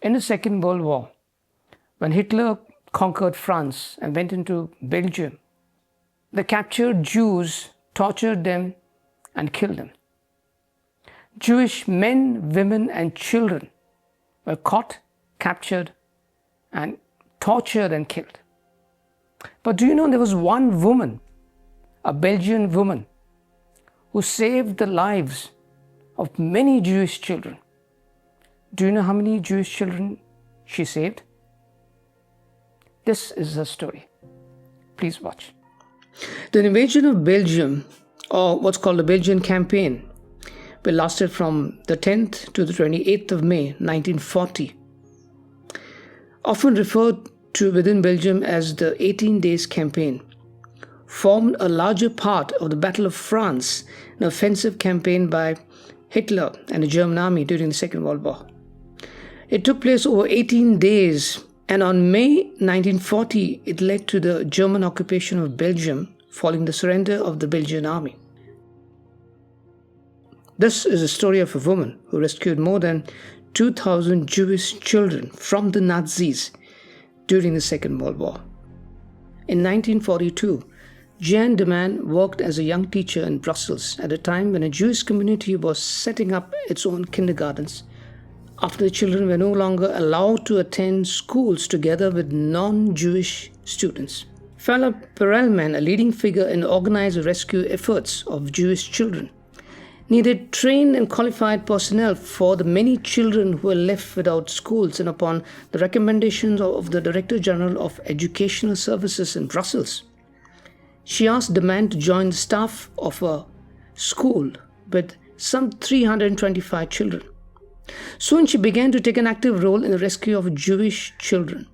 In the Second World War, when Hitler conquered France and went into Belgium, the captured Jews tortured them and killed them. Jewish men, women, and children were caught, captured, and tortured and killed. But do you know there was one woman, a Belgian woman, who saved the lives of many Jewish children? Do you know how many Jewish children she saved? This is her story. Please watch. The invasion of Belgium, or what's called the Belgian campaign, which lasted from the 10th to the 28th of May 1940, often referred to within Belgium as the 18 Days Campaign, formed a larger part of the Battle of France, an offensive campaign by Hitler and the German army during the Second World War. It took place over 18 days, and on May 1940, it led to the German occupation of Belgium following the surrender of the Belgian army. This is a story of a woman who rescued more than 2,000 Jewish children from the Nazis during the Second World War. In 1942, Jeanne Daman worked as a young teacher in Brussels at a time when a Jewish community was setting up its own kindergartens, after the children were no longer allowed to attend schools together with non-Jewish students. Fala Perelman, a leading figure in organized rescue efforts of Jewish children, needed trained and qualified personnel for the many children who were left without schools, and upon the recommendations of the Director General of Educational Services in Brussels, she asked Daman to join the staff of a school with some 325 children. Soon she began to take an active role in the rescue of Jewish children.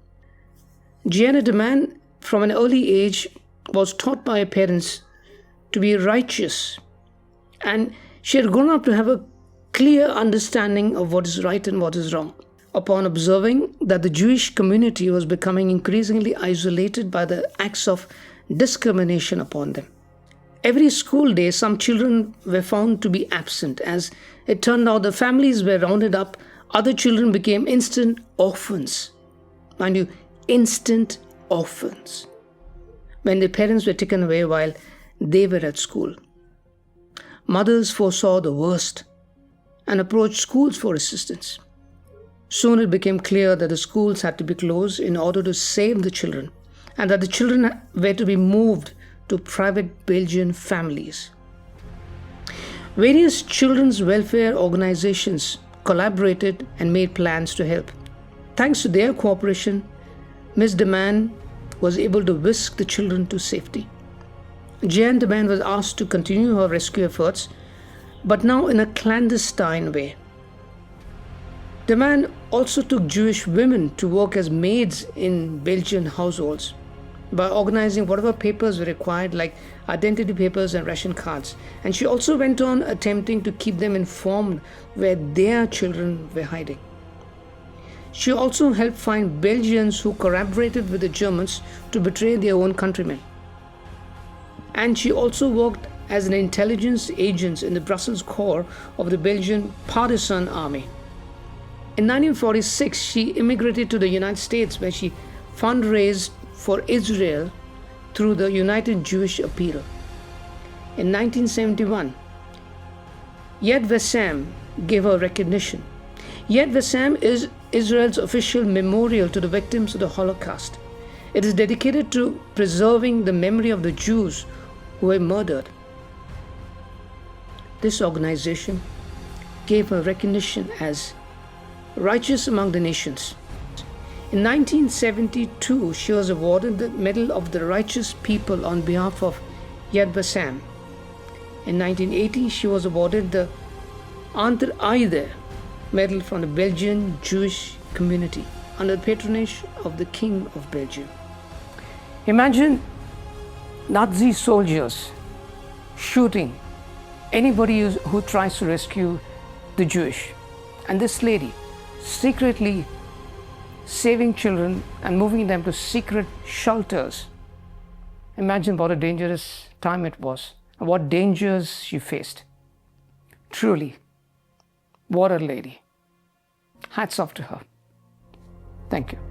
Jeanne Daman, from an early age, was taught by her parents to be righteous, and she had grown up to have a clear understanding of what is right and what is wrong. Upon observing that the Jewish community was becoming increasingly isolated by the acts of discrimination upon them, every school day some children were found to be absent. As it turned out, the families were rounded up. Other children became instant orphans. Mind you, instant orphans, when their parents were taken away while they were at school. Mothers foresaw the worst and approached schools for assistance. Soon it became clear that the schools had to be closed in order to save the children, and that the children were to be moved to private Belgian families. Various children's welfare organizations collaborated and made plans to help. Thanks to their cooperation, Ms. Daman was able to whisk the children to safety. Jeanne Daman was asked to continue her rescue efforts, but now in a clandestine way. Daman also took Jewish women to work as maids in Belgian households by organizing whatever papers were required, like identity papers and ration cards. And she also went on attempting to keep them informed where their children were hiding. She also helped find Belgians who collaborated with the Germans to betray their own countrymen. And she also worked as an intelligence agent in the Brussels Corps of the Belgian partisan army. In 1946, she immigrated to the United States, where she fundraised for Israel through the United Jewish Appeal. In 1971, Yad Vashem gave her recognition. Yad Vashem is Israel's official memorial to the victims of the Holocaust. It is dedicated to preserving the memory of the Jews who were murdered. This organization gave her recognition as righteous among the nations. In 1972, she was awarded the Medal of the Righteous People on behalf of Yad Vashem. In 1980, she was awarded the Entr'aide Medal from the Belgian Jewish Committee under the patronage of the King of Belgium. Imagine Nazi soldiers shooting anybody who tries to rescue the Jewish, and this lady secretly saving children and moving them to secret shelters. Imagine what a dangerous time it was and what dangers she faced. Truly, what a lady. Hats off to her. Thank you.